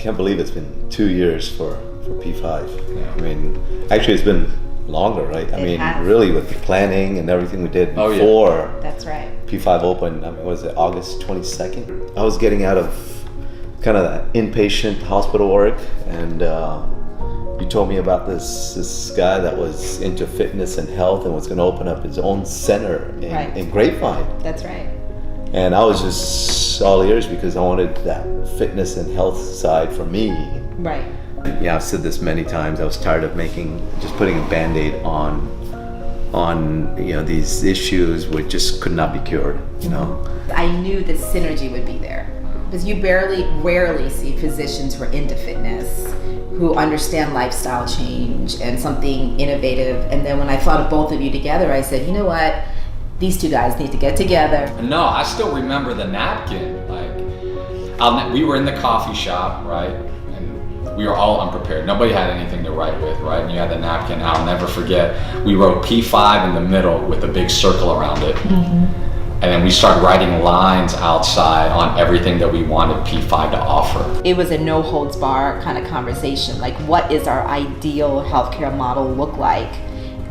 can't believe it's been 2 years for P5. Yeah. I mean, actually, it's been longer, right? I mean, has. really, with the planning and everything we did Oh, yeah. before That's right. P5 opened. I mean, was it August 22nd? I was getting out of kind of that inpatient hospital work, and you told me about this guy that was into fitness and health and was going to open up his own center Right. in Grapevine. That's right. And I was just all ears because I wanted that fitness and health side for me. Right. Yeah, I've said this many times. I was tired of just putting a Band-Aid on these issues which just could not be cured. I knew the synergy would be there because you rarely see physicians who are into fitness, who understand lifestyle change and something innovative. And then when I thought of both of you together, I said, you know what? These two guys need to get together. No, I still remember the napkin. We were in the coffee shop, right? And we were all unprepared. Nobody had anything to write with, right? And you had the napkin. I'll never forget. We wrote P5 in the middle with a big circle around it. Mm-hmm. And then we started writing lines outside on everything that we wanted P5 to offer. It was a no holds bar kind of conversation. Like, what is our ideal healthcare model look like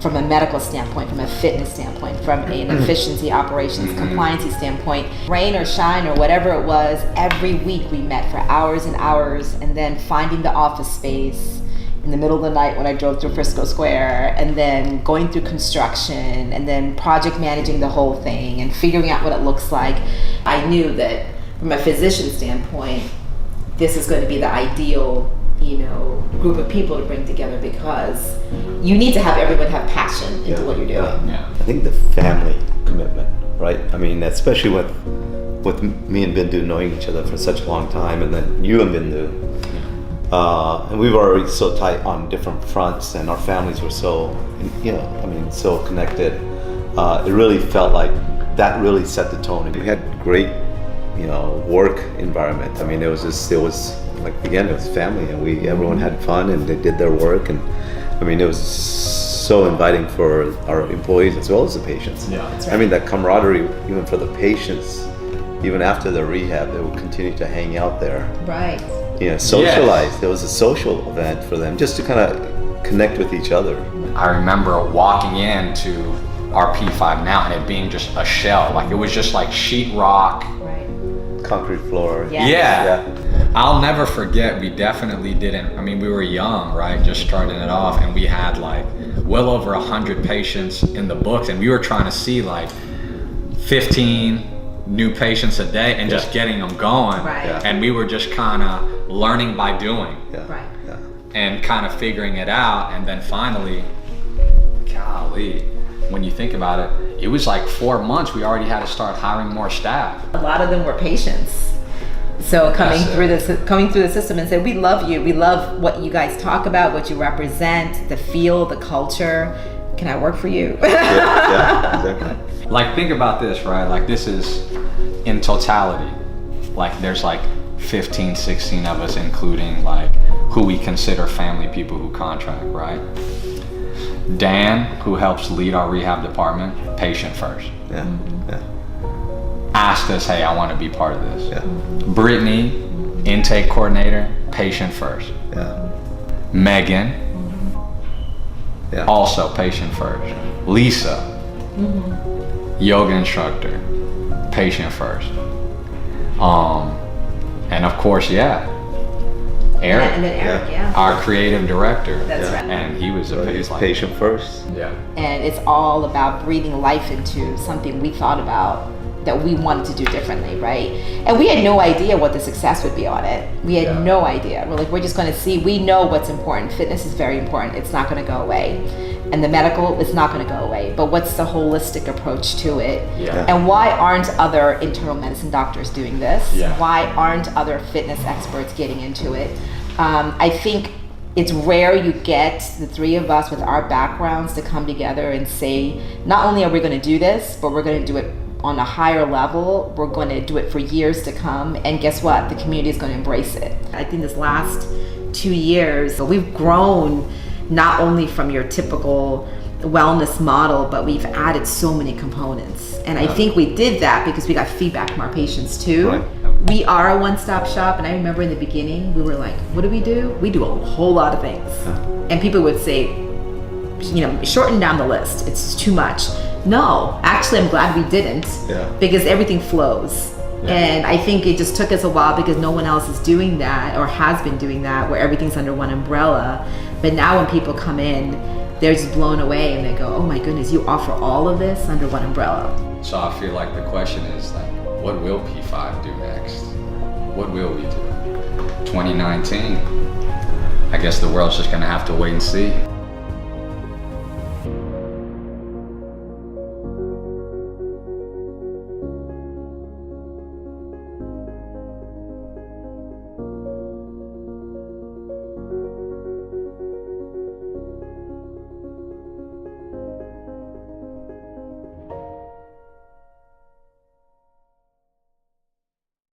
from a medical standpoint, from a fitness standpoint, from an efficiency, operations, compliancy standpoint? Rain or shine or whatever it was, every week we met for hours and hours, and then finding the office space in the middle of the night when I drove through Frisco Square, and then going through construction, and then project managing the whole thing and figuring out what it looks like. I knew that from a physician standpoint, this is going to be the ideal, group of people to bring together, because you need to have everyone have passion into what you're doing. Yeah. I think the family commitment, right? I mean, especially with me and Bindu knowing each other for such a long time, and then you and Bindu. And we were already so tight on different fronts, and our families were so, so connected. It really felt like that really set the tone. We had great, work environment. I mean, it was like, again, it was family, and everyone had fun, and they did their work, and I mean, it was so inviting for our employees as well as the patients. Yeah. That's right. I mean, that camaraderie, even for the patients, even after the rehab, they would continue to hang out there. Right. Socialize. Yes. There was a social event for them just to kind of connect with each other. I remember walking into our P5 now and it being just a shell. Like, it was just like sheetrock. Right. Concrete floor. Yeah. Yeah. I'll never forget, we definitely didn't, we were young, right? Just starting it off, and we had like well over 100 patients in the books, and we were trying to see like 15 new patients a day and just getting them going. Right. Yeah. And we were just kind of learning by doing. Yeah. Right. Yeah. And kind of figuring it out. And then finally, golly, when you think about it, it was like 4 months, we already had to start hiring more staff. A lot of them were patients. So coming through the system and say, we love you. We love what you guys talk about, what you represent, the feel, the culture. Can I work for you? Yeah, exactly. Like, think about this, right? Like, this is in totality. Like, there's like 15, 16 of us, including like who we consider family people who contract, right? Dan, who helps lead our rehab department, patient first. Yeah. Yeah. Asked us, hey, I want to be part of this. Yeah. Brittany, intake coordinator, patient first. Yeah. Megan, Yeah. also patient first. Lisa, yoga instructor, patient first. And of course, Eric, And then Eric, yeah. our creative director. That's Yeah. right. And he was He's patient first. Yeah. And it's all about breathing life into something we thought about that we wanted to do differently, right? And we had no idea what the success would be on it. We had no idea. We're like, we're just going to see. We know what's important. Fitness is very important. It's not going to go away. And the medical is not going to go away. But what's the holistic approach to it? Yeah. And why aren't other internal medicine doctors doing this? Yeah. Why aren't other fitness experts getting into it? I think it's rare you get the three of us with our backgrounds to come together and say, not only are we going to do this, but we're going to do it on a higher level. We're going to do it for years to come. And guess what? The community is going to embrace it. I think this last 2 years, we've grown not only from your typical wellness model, but we've added so many components. And I think we did that because we got feedback from our patients too. Right. we are a one-stop shop, and I remember in the beginning we were like, what do? We do a whole lot of things. And people would say, shorten down the list, it's too much. No, actually I'm glad we didn't, because everything flows. And I think it just took us a while because no one else is doing that or has been doing that, where everything's under one umbrella. But now when people come in, they're just blown away and they go, oh my goodness, you offer all of this under one umbrella. So I feel like the question is like, what will P5 do next? What will we do? 2019, I guess the world's just gonna have to wait and see.